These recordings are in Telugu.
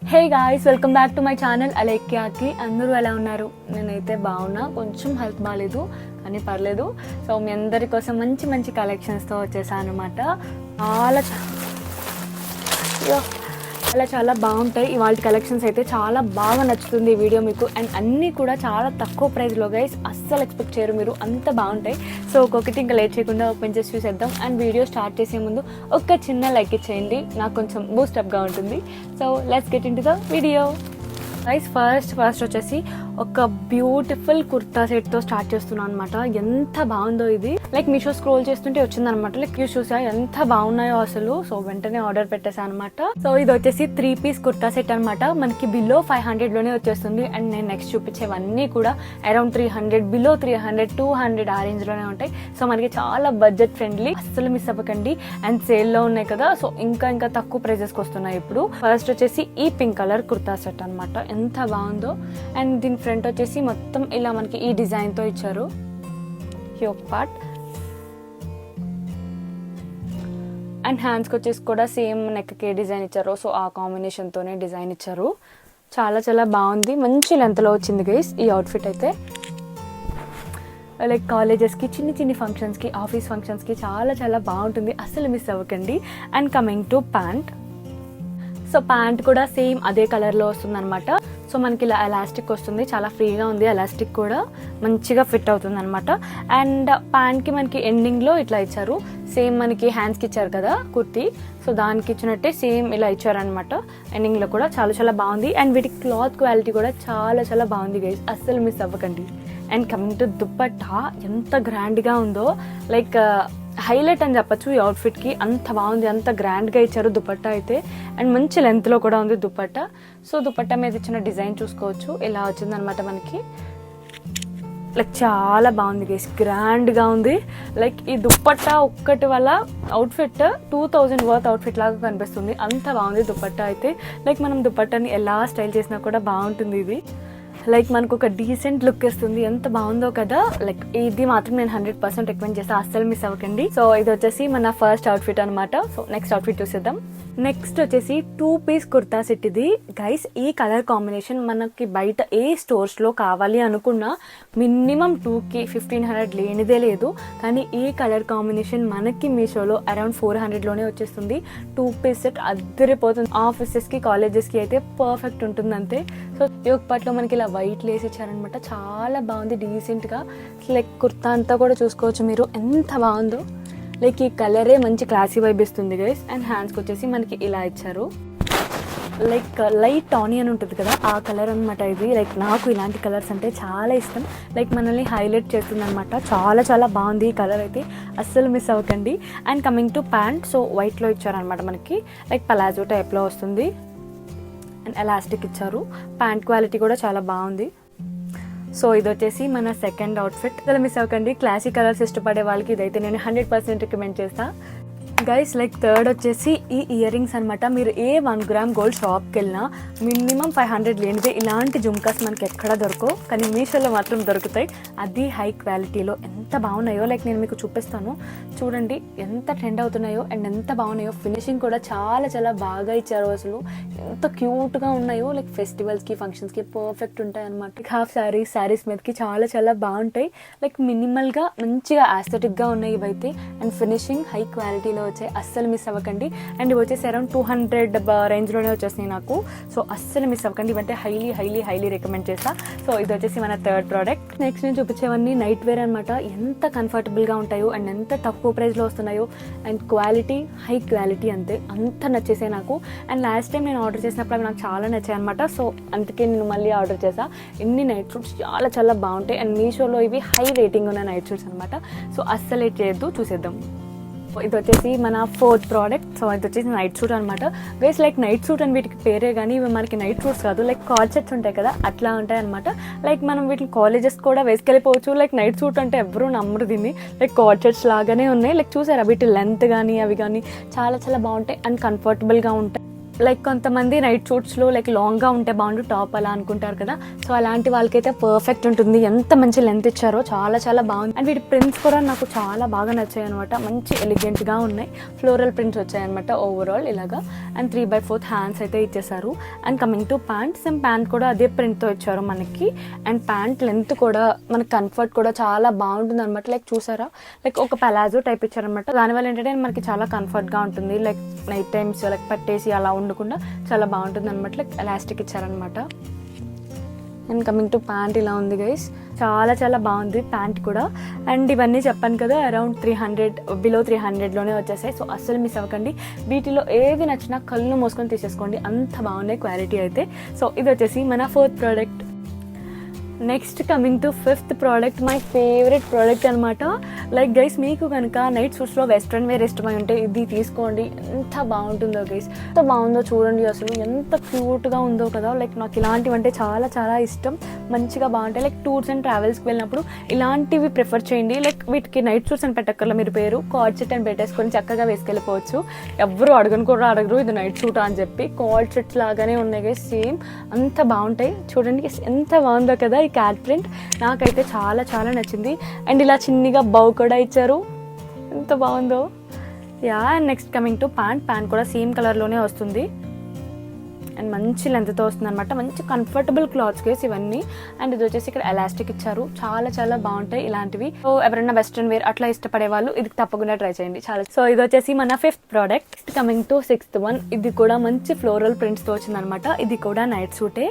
Hey guys, welcome back to my channel అలేఖ్యాకి. అందరూ ఎలా ఉన్నారు? నేనైతే బాగున్నా, కొంచెం హెల్త్ బాగాలేదు కానీ పర్లేదు. సో మీ అందరి కోసం మంచి మంచి కలెక్షన్స్తో వచ్చేసాను అనమాట. చాలా బాగుంటాయి ఇవాళ కలెక్షన్స్. అయితే చాలా బాగా నచ్చుతుంది ఈ వీడియో మీకు. అండ్ అన్నీ కూడా చాలా తక్కువ ప్రైస్లో గైస్, అస్సలు ఎక్స్పెక్ట్ చేయరు మీరు, అంత బాగుంటాయి. సో ఒక్కొక్కటి ఇంకా లేట్ చేయకుండా ఓపెన్ చేసి చూసేద్దాం. అండ్ వీడియో స్టార్ట్ చేసే ముందు ఒక చిన్న లైక్ ఇచ్చేయండి, నాకు కొంచెం బూస్టప్గా ఉంటుంది. So let's get in to the video guys. First వచ్చేసి ఒక బ్యూటిఫుల్ కుర్తా సెట్తో స్టార్ట్ చేస్తున్నాను అనమాట. ఎంత బాగుందో ఇది. లైక్ మీషో స్క్రోల్ చేస్తుంటే వచ్చిందనమాట. లైక్ వ్యూస్ చూసా ఎంత బాగున్నాయో అసలు. సో వెంటనే ఆర్డర్ పెట్టేసాను అనమాట. సో ఇది వచ్చేసి 3 పీస్ కుర్తా సెట్ అనమాట. మనకి బిలో 500లోనే వచ్చేస్తుంది. అండ్ నేను నెక్స్ట్ చూపించేవన్నీ కూడా అరౌండ్ 300, బిలో 300, 200 ఆ రేంజ్లోనే ఉంటాయి. సో మనకి చాలా బడ్జెట్ ఫ్రెండ్లీ, అస్సలు మిస్ అవ్వకండి. అండ్ సేల్లో ఉన్నాయి కదా, సో ఇంకా తక్కువ ప్రైజెస్కి వస్తున్నాయి ఇప్పుడు. ఫస్ట్ వచ్చేసి ఈ పింక్ కలర్ కుర్తా సెట్ అనమాట. ఎంత బాగుందో. అండ్ దీని ఫ్రంట్ వచ్చేసి మొత్తం ఇలా మనకి ఈ డిజైన్తో ఇచ్చారు. యోక్ పార్ట్ అండ్ హ్యాండ్స్కి వచ్చేసి కూడా సేమ్ నెక్కి డిజైన్ ఇచ్చారు. సో ఆ కాంబినేషన్తోనే డిజైన్ ఇచ్చారు. చాలా బాగుంది. మంచి లెంత్లో వచ్చింది గైస్ ఈ అవుట్ఫిట్ అయితే. లైక్ కాలేజెస్కి, చిన్ని ఫంక్షన్స్కి, ఆఫీస్ ఫంక్షన్స్కి చాలా బాగుంటుంది, అస్సలు మిస్ అవ్వకండి. And coming to pant. So pant కూడా సేమ్ అదే కలర్లో వస్తుంది అనమాట. సో మనకి ఇలా ఎలాస్టిక్ వస్తుంది, చాలా ఫ్రీగా ఉంది. ఎలాస్టిక్ కూడా మంచిగా ఫిట్ అవుతుంది అనమాట. అండ్ ప్యాంట్కి మనకి ఎండింగ్లో ఇట్లా ఇచ్చారు. సేమ్ మనకి హ్యాండ్స్కి ఇచ్చారు కదా కుర్తీ, సో దానికి ఇచ్చినట్టే సేమ్ ఇలా ఇచ్చారనమాట. ఎండింగ్లో కూడా చాలా బాగుంది. అండ్ వీటి క్లాత్ క్వాలిటీ కూడా చాలా బాగుంది గైస్, అస్సలు మిస్ అవ్వకండి. అండ్ కమింగ్ టు దుప్పట్టా, ఎంత గ్రాండ్గా ఉందో. లైక్ హైలైట్ అని చెప్పచ్చు ఈ అవుట్ఫిట్కి. అంత బాగుంది, అంత గ్రాండ్గా ఇచ్చారు దుపట్టా అయితే. అండ్ మంచి లెంత్లో కూడా ఉంది దుపట్టా. సో దుపట్టా మీద ఇచ్చిన డిజైన్ చూసుకోవచ్చు, ఇలా వచ్చిందనమాట మనకి. లైక్ చాలా బాగుంది గైస్, గ్రాండ్గా ఉంది. లైక్ ఈ దుపట్టా ఒక్కటి వల్ల అవుట్ఫిట్ 2000 వర్త్ అవుట్ఫిట్ లాగా కనిపిస్తుంది, అంత బాగుంది దుపట్టా అయితే. లైక్ మనం దుపట్టాని ఎలా స్టైల్ చేసినా కూడా బాగుంటుంది ఇది. లైక్ మనకు ఒక డీసెంట్ లుక్ ఇస్తుంది, ఎంత బాగుందో కదా. లైక్ ఇది మాత్రం నేను 100% రికమెండ్ చేస్తాను, అస్సలు మిస్ అవ్వకండి. సో ఇది వచ్చేసి మన ఫస్ట్ అవుట్ఫిట్ అనమాట. సో నెక్స్ట్ అవుట్ఫిట్ చూసేద్దాం. నెక్స్ట్ వచ్చేసి 2 పీస్ కుర్తా సెట్ ఇది గైస్. ఈ కలర్ కాంబినేషన్ మనకి బయట ఏ స్టోర్స్లో కావాలి అనుకున్నా మినిమం 2K 1500 లేనిదే లేదు. కానీ ఈ కలర్ కాంబినేషన్ మనకి మీషోలో అరౌండ్ 400లోనే వచ్చేస్తుంది. 2 పీస్ సెట్ అద్దరిపోతుంది. ఆఫీసెస్కి, కాలేజెస్కి అయితే పర్ఫెక్ట్ ఉంటుంది అంతే. సో యోక్ పార్ట్లో మనకి ఇలా వైట్ లేస్ ఇచ్చారనమాట, చాలా బాగుంది డీసెంట్గా. లైక్ కుర్తా అంతా కూడా చూసుకోవచ్చు మీరు, ఎంత బాగుందో. లైక్ ఈ కలరే మంచి క్లాసీ వైబ్ ఇస్తుంది గైస్. అండ్ హ్యాండ్స్కి వచ్చేసి మనకి ఇలా ఇచ్చారు. లైక్ లైట్ ఆనియన్ ఉంటుంది కదా, ఆ కలర్ అనమాట ఇది. లైక్ నాకు ఇలాంటి కలర్స్ అంటే చాలా ఇష్టం. లైక్ మనల్ని హైలైట్ చేస్తుంది అనమాట. చాలా బాగుంది ఈ కలర్ అయితే, అస్సలు మిస్ అవ్వకండి. And coming to pant, so వైట్లో ఇచ్చారనమాట మనకి. లైక్ పలాజో టైప్లో వస్తుంది. అండ్ ఎలాస్టిక్ ఇచ్చారు. ప్యాంట్ క్వాలిటీ కూడా చాలా బాగుంది. సో ఇది వచ్చేసి మన సెకండ్ అవుట్ఫిట్. అసలు మిస్ అవ్వకండి, క్లాసిక్ కలర్స్ ఇష్టపడే వాళ్ళకి ఇదైతే నేను 100% రికమెండ్ చేస్తాను గైస్. లైక్ థర్డ్ వచ్చేసి ఈ ఇయర్ రింగ్స్ అనమాట. మీరు ఏ 1 గ్రామ్ గోల్డ్ షాప్కి వెళ్ళినా మినిమం 500 లేనిదే ఇలాంటి జుమ్కాస్ మనకి ఎక్కడ దొరకవు, కానీ మీషోలో మాత్రం దొరుకుతాయి. అది హై క్వాలిటీలో. ఎంత బాగున్నాయో, లైక్ నేను మీకు చూపిస్తాను చూడండి, ఎంత ట్రెండ్ అవుతున్నాయో అండ్ ఎంత బాగున్నాయో. ఫినిషింగ్ కూడా చాలా బాగా ఇచ్చారు అసలు, ఎంత క్యూట్గా ఉన్నాయో. లైక్ ఫెస్టివల్స్కి, ఫంక్షన్స్కి పర్ఫెక్ట్ ఉంటాయి అనమాట. హాఫ్ శారీస్ మీదకి చాలా బాగుంటాయి. లైక్ మినిమల్గా మంచిగా ఆస్థెటిక్గా ఉన్నాయి ఇవైతే. అండ్ ఫినిషింగ్ హై క్వాలిటీలో వచ్చాయి, అస్సలు మిస్ అవ్వకండి. అండ్ ఇవి వచ్చేసి అరౌండ్ 200 రేంజ్లోనే వచ్చేసినాయి నాకు. సో అస్సలు మిస్ అవ్వకండి, ఇవంటే హైలీ రికమెండ్ చేస్తా. సో ఇది వచ్చేసి మన థర్డ్ ప్రోడక్ట్. నెక్స్ట్ నేను చూపించేవన్నీ నైట్ వేర్ అనమాట. ఎంత కంఫర్టబుల్గా ఉంటాయో అండ్ ఎంత తక్కువ ప్రైస్లో వస్తున్నాయో. అండ్ క్వాలిటీ హై క్వాలిటీ అంతే, అంత నచ్చేసాయి నాకు. అండ్ లాస్ట్ టైం నేను ఆర్డర్ చేసినప్పుడు అవి నాకు చాలా నచ్చాయి అనమాట. సో అందుకే నేను మళ్ళీ ఆర్డర్ చేసా. ఇన్ని నైట్ సూట్స్ చాలా బాగుంటాయి. అండ్ మీషోలో ఇవి హై రేటింగ్ ఉన్న నైట్ సూట్స్ అనమాట. సో అస్సలు లేట్ చేయొద్దు, చూసేద్దాం. ఇది వచ్చేసి మన ఫోర్త్ ప్రోడక్ట్. సో ఇది వచ్చేసి నైట్ సూట్ అనమాట గైస్. లైక్ నైట్ సూట్ అని వీటికి పేరే కానీ ఇవి మనకి నైట్ సూట్స్ కాదు. లైక్ కార్డ్ సెట్స్ ఉంటాయి కదా, అట్లా ఉంటాయి అనమాట. లైక్ మనం వీటిని కాలేజెస్ కూడా వేసుకెళ్ళిపోవచ్చు. లైక్ నైట్ సూట్ అంటే ఎవరు నమ్మరు దీన్ని. లైక్ కార్డ్ సెట్స్ లాగానే ఉన్నాయి. లైక్ చూసారా, వీటి లెంత్ కానీ అవి కానీ చాలా బాగుంటాయి అండ్ కంఫర్టబుల్గా ఉంటాయి. లైక్ కొంతమంది నైట్ సూట్స్లో లైక్ లాంగ్గా ఉంటే బాగుండు టాప్ అలా అనుకుంటారు కదా, సో అలాంటి వాళ్ళకైతే పర్ఫెక్ట్ ఉంటుంది. ఎంత మంచి లెంత్ ఇచ్చారో చాలా చాలా బాగుంది. అండ్ వీటి ప్రింట్స్ కూడా నాకు చాలా బాగా నచ్చాయి అనమాట. మంచి ఎలిగెంట్గా ఉన్నాయి, ఫ్లోరల్ ప్రింట్స్ వచ్చాయన్నమాట ఓవరాల్ ఇలాగా. అండ్ 3/4 హ్యాండ్స్ అయితే ఇచ్చేసారు. And coming to pant, same pant కూడా అదే ప్రింట్తో ఇచ్చారు మనకి. అండ్ ప్యాంట్ లెంత్ కూడా మనకి కంఫర్ట్ కూడా చాలా బాగుంటుంది అనమాట. లైక్ చూసారా, లైక్ ఒక పలాజో టైప్ ఇచ్చారనమాట. దానివల్ల ఏంటంటే మనకి చాలా కంఫర్ట్గా ఉంటుంది. లైక్ నైట్ టైమ్స్ లైక్ పట్టేసి అలా ఉండకుండా చాలా బాగుంటుంది అనమాట. లైక్ ఎలాస్టిక్ ఇచ్చారనమాట. అండ్ కమింగ్ టు ప్యాంట్ ఇలా ఉంది గైస్, చాలా చాలా బాగుంది ప్యాంట్ కూడా. అండ్ ఇవన్నీ చెప్పాను కదా అరౌండ్ 300 బిలో 300లోనే వచ్చేసాయి. సో అస్సలు మిస్ అవ్వకండి. వీటిలో ఏది నచ్చినా కళ్ళు మోసుకొని తీసేసుకోండి, అంత బాగున్నాయి క్వాలిటీ అయితే. సో ఇది వచ్చేసి మన 4th product. Next coming to 5th product, my favourite product అనమాట. లైక్ గైస్ మీకు కనుక నైట్ సూట్స్లో వెస్ట్రన్ వేర్ ఇష్టమై ఉంటే ఇది తీసుకోండి. ఎంత బాగుంటుందో గైస్, ఎంత బాగుందో చూడండి, అసలు ఎంత క్యూట్గా ఉందో కదా. లైక్ నాకు ఇలాంటివి అంటే చాలా చాలా ఇష్టం, మంచిగా బాగుంటాయి. లైక్ టూర్స్ అండ్ ట్రావెల్స్కి వెళ్ళినప్పుడు ఇలాంటివి ప్రిఫర్ చేయండి. లైక్ వీటికి నైట్ సూట్స్ అని పెట్టక్కర్లా, మీరు పేరు కార్డ్ సెట్ అని పెట్టేసుకొని చక్కగా వేసుకెళ్ళిపోవచ్చు. ఎవ్వరు అడగరు ఇది నైట్ సూట్ అని చెప్పి. కార్డ్ సెట్స్ లాగానే ఉన్నాయి గైస్, సేమ్ అంత బాగుంటాయి. చూడండి ఎంత బాగుందో కదా ఈ క్యాట్ ప్రింట్, నాకైతే చాలా చాలా నచ్చింది. అండ్ ఇలా చిన్నగా బౌ కూడా ఇచ్చారు, ఎంత బాగుందో. Yeah, and next coming to pant కూడా సేమ్ కలర్లోనే వస్తుంది. అండ్ మంచి లెంత్తో వస్తుంది అనమాట. మంచి కంఫర్టబుల్ క్లాత్స్ కేస్ ఇవన్నీ. అండ్ ఇది వచ్చేసి ఇక్కడ ఎలాస్టిక్ ఇచ్చారు, చాలా చాలా బాగుంటాయి ఇలాంటివి. సో ఎవరైనా వెస్ట్రన్ వేర్ అట్లా ఇష్టపడే వాళ్ళు ఇది తప్పకుండా ట్రై చేయండి చాలా. సో ఇది వచ్చేసి మన 5th product. Coming to 6th one, ఇది కూడా మంచి ఫ్లోరల్ ప్రింట్స్తో వచ్చిందనమాట. ఇది కూడా నైట్ సూటే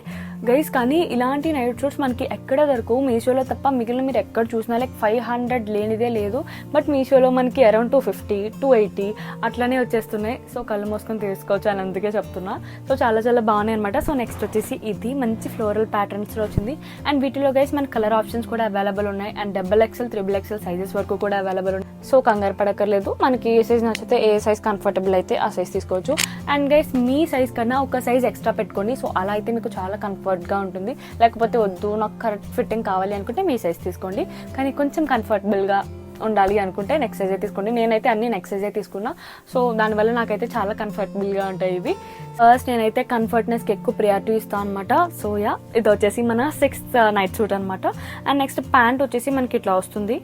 గైస్, కానీ ఇలాంటి నైట్ సూట్స్ మనకి ఎక్కడ దొరకవు, మీషోలో తప్ప. మిగిలిన మీరు ఎక్కడ చూసినా లైక్ 500 లేనిదే లేదు. బట్ మీషోలో మనకి అరౌండ్ 250, 280 అట్లానే వచ్చేస్తున్నాయి. సో కళ్ళు మోసుకొని తీసుకోవచ్చు అని అందుకే చెప్తున్నా. సో చాలా చాలా బాగున్నాయి అనమాట. సో నెక్స్ట్ వచ్చేసి ఇది మంచి ఫ్లోరల్ ప్యాటర్న్స్లో వచ్చింది. అండ్ వీటిలో గైస్ మన కలర్ ఆప్షన్స్ కూడా అవైలబుల్ ఉన్నాయి. అండ్ XXL, XXL సైజెస్ వరకు కూడా అవైలబుల్ ఉన్నాయి. సో కంగారు పడక్కర్లేదు, మనకి ఏ సైజ్ నచ్చితే ఏ సైజ్ కంఫర్టబుల్ అయితే ఆ సైజ్ తీసుకోవచ్చు. అండ్ గైస్ మీ సైజ్ కన్నా ఒక సైజ్ ఎక్స్ట్రా పెట్టుకోండి. సో అలా అయితే మీకు చాలా కంఫర్ట్గా ఉంటుంది. లేకపోతే వద్దు నాకు కరెక్ట్ ఫిట్టింగ్ కావాలి అనుకుంటే మీ సైజ్ తీసుకోండి, కానీ కొంచెం కంఫర్టబుల్గా ఉండాలి అనుకుంటే నెక్స్ట్ సైజే తీసుకోండి. నేనైతే అన్ని నెక్స్ట్ సైజే తీసుకున్నా. సో దానివల్ల నాకైతే చాలా కంఫర్టబుల్గా ఉంటాయి ఇవి. ఫస్ట్ నేనైతే కంఫర్ట్నెస్కి ఎక్కువ ప్రియారిటీ ఇస్తాను అనమాట. సో యా, ఇది వచ్చేసి మన 6th నైట్ సూట్ అనమాట. అండ్ నెక్స్ట్ ప్యాంట్ వచ్చేసి మనకి ఇట్లా వస్తుంది.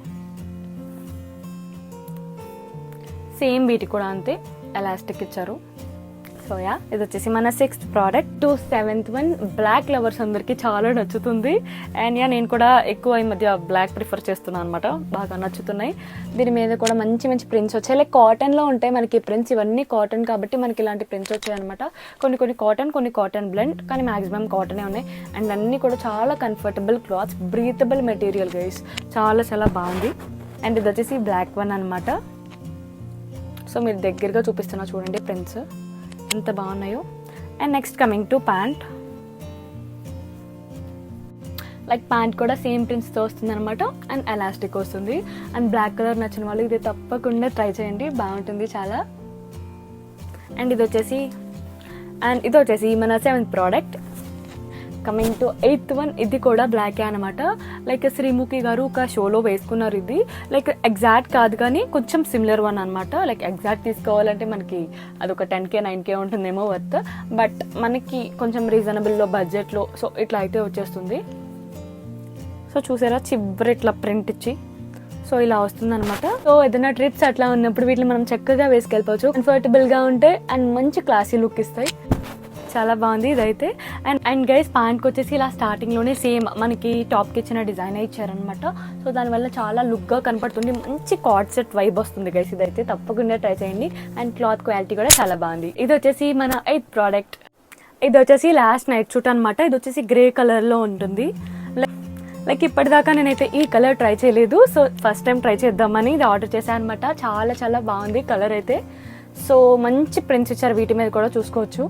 సేమ్ వీటి కూడా అంతే, ఎలాస్టిక్ ఇచ్చారు. సో యా, ఇది వచ్చేసి మన 6th product. 7th one, black lovers అందరికి చాలా నచ్చుతుంది. అండ్ యా, నేను కూడా ఎక్కువ ఈ మధ్య బ్లాక్ ప్రిఫర్ చేస్తున్నాను అనమాట, బాగా నచ్చుతున్నాయి. దీని మీద కూడా మంచి మంచి ప్రింట్స్ వచ్చాయి. లైక్ కాటన్లో ఉంటాయి మనకి ప్రింట్స్, ఇవన్నీ కాటన్ కాబట్టి మనకి ఇలాంటి ప్రింట్స్ వచ్చాయి అనమాట. కొన్ని కాటన్, కొన్ని కాటన్ బ్లెండ్, కానీ మాక్సిమం కాటనే ఉన్నాయి. అండ్ అన్నీ కూడా చాలా comfortable clothes, breathable material guys, చాలా చాలా బాగుంది. అండ్ ఇది వచ్చేసి బ్లాక్ వన్ అనమాట. సో మీరు దగ్గరగా చూపిస్తున్నా చూడండి ప్రింట్స్ ఎంత బాగున్నాయో. And next coming to pant. Like pant కూడా సేమ్ ప్రింట్స్తో వస్తుంది అనమాట. అండ్ ఎలాస్టిక్ వస్తుంది. అండ్ బ్లాక్ కలర్ నచ్చిన వాళ్ళు ఇది తప్పకుండా ట్రై చేయండి, బాగుంటుంది చాలా. అండ్ ఇది వచ్చేసి మన 7th product. Coming to 8th one, ఇది కూడా బ్లాకే అనమాట. లైక్ శ్రీముఖి గారు ఒక షోలో వేసుకున్నారు ఇది. లైక్ ఎగ్జాక్ట్ కాదు కానీ కొంచెం సిమిలర్ వన్ అనమాట. లైక్ ఎగ్జాక్ట్ తీసుకోవాలంటే మనకి అదొక 10K 9K ఉంటుందేమో వర్త్. బట్ మనకి కొంచెం రీజనబుల్లో బడ్జెట్లో సో ఇట్లా అయితే వచ్చేస్తుంది. సో చూసారా చివరి ఇట్లా ప్రింట్ ఇచ్చి సో ఇలా వస్తుంది అనమాట. సో ఏదైనా ట్రిప్స్ అట్లా ఉన్నప్పుడు వీటిని మనం చక్కగా వేసుకెళ్ళిపోవచ్చు. కంఫర్టబుల్గా ఉంటే అండ్ మంచి క్లాసీ లుక్ ఇస్తాయి, చాలా బాగుంది ఇదైతే. అండ్ గైస్ ప్యాంట్కి వచ్చేసి ఇలా స్టార్టింగ్లోనే సేమ్ మనకి టాప్కి ఇచ్చిన డిజైన్ ఇచ్చారనమాట. సో దానివల్ల చాలా లుక్గా కనపడుతుంది, మంచి కార్డ్ సెట్ వైబ్ వస్తుంది గైస్. ఇదైతే తప్పకుండా ట్రై చేయండి. అండ్ క్లాత్ క్వాలిటీ కూడా చాలా బాగుంది. ఇది వచ్చేసి మన 8th ప్రోడక్ట్. ఇది వచ్చేసి లాస్ట్ నైట్ సూట్ అనమాట. ఇది వచ్చేసి గ్రే కలర్లో ఉంటుంది. లైక్ ఇప్పటిదాకా నేనైతే ఈ కలర్ ట్రై చేయలేదు. సో ఫస్ట్ టైం ట్రై చేద్దామని ఇది ఆర్డర్ చేశాను అనమాట. చాలా చాలా బాగుంది కలర్ అయితే. సో మంచి ప్రింట్స్ ఇచ్చారు వీటి మీద కూడా చూసుకోవచ్చు.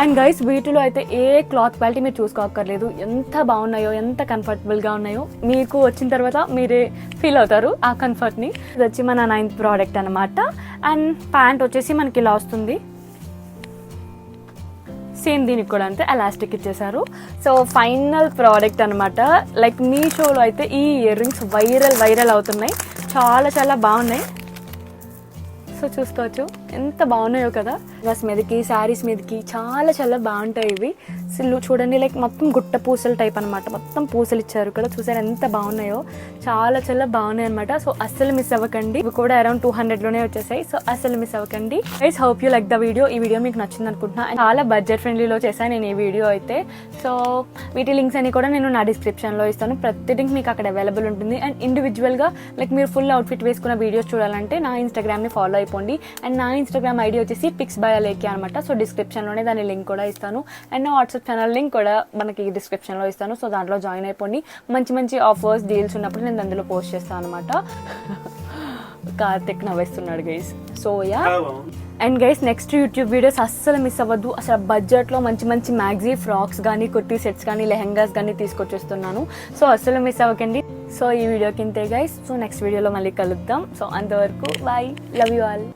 అండ్ గైస్ వీటిలో అయితే ఏ క్లాత్ క్వాలిటీ మీరు చూసుకోక్కర్లేదు, ఎంత బాగున్నాయో ఎంత కంఫర్టబుల్గా ఉన్నాయో మీకు వచ్చిన తర్వాత మీరే ఫీల్ అవుతారు ఆ కంఫర్ట్ని. ఇది వచ్చి మన 9th ప్రోడక్ట్ అనమాట. అండ్ ప్యాంట్ వచ్చేసి మనకి ఇలా వస్తుంది. సేమ్ దీనికి కూడా అంతే ఎలాస్టిక్ ఇచ్చేసారు. సో ఫైనల్ ప్రోడక్ట్ అనమాట. లైక్ మీషోలో అయితే ఈ ఇయర్ రింగ్స్ వైరల్ అవుతున్నాయి, చాలా చాలా బాగున్నాయి. సో చూసుకోవచ్చు ఎంత బాగున్నాయో కదా. డ్రెస్ మీదకి శారీస్ మీదకి చాలా చాలా బాగుంటాయి ఇవి. అసలు చూడండి లైక్ మొత్తం గుట్ట పూసల టైప్ అనమాట, మొత్తం పూసలు ఇచ్చారు కదా, చూసారు ఎంత బాగున్నాయో, చాలా చాలా బాగున్నాయి అనమాట. సో అస్సలు మిస్ అవ్వకండి. ఇవి కూడా అరౌండ్ 200లోనే వచ్చేసాయి. సో అస్సలు మిస్ అవ్వకండి guys. Hope you like the video. ఈ వీడియో మీకు నచ్చింది అనుకుంటున్నా. చాలా బడ్జెట్ ఫ్రెండ్లీలో చేశాను నేను ఈ వీడియో అయితే. సో వీటి లింక్స్ అన్ని కూడా నేను నా డిస్క్రిప్షన్లో ఇస్తాను. ప్రతి లింక్ మీకు అక్కడ అవైలబుల్ ఉంటుంది. అండ్ ఇండివిజువల్గా లైక్ మీరు ఫుల్ అవుట్ఫిట్ వేసుకున్న వీడియోస్ చూడాలంటే నా ఇన్స్టాగ్రామ్ని ఫాలో అయిపోండి. అండ్ నా ఇన్స్టాగ్రామ్ ఐడి వచ్చేసి పిక్స్ బై అలేఖ్య అనమాట. సో డిస్క్రిప్షన్లోనే దాని లింక్ కూడా ఇస్తాను. అండ్ నా వాట్సాప్ ఛానల్ లింక్ కూడా మనకి డిస్క్రిప్షన్లో ఇస్తాను. సో దాంట్లో జాయిన్ అయిపోండి. మంచి మంచి ఆఫర్స్ డీల్స్ ఉన్నప్పుడు నేను అందులో పోస్ట్ చేస్తాను అనమాట. కార్తిక్ నవ్వేస్తున్నాడు guys. So ya, and guys next YouTube videos అస్సలు మిస్ అవ్వద్దు. అసలు బడ్జెట్లో మంచి మంచి మ్యాగ్జీ ఫ్రాక్స్ కానీ, కుర్తీ సెట్స్ కానీ, లెహెంగాస్ కానీ తీసుకొచ్చేస్తున్నాను. సో అస్సలు మిస్ అవ్వకండి. సో ఈ వీడియోకి ఇంతే గైస్. సో నెక్స్ట్ వీడియోలో మళ్ళీ కలుద్దాం. సో అంతవరకు బాయ్, లవ్ యూ ఆల్.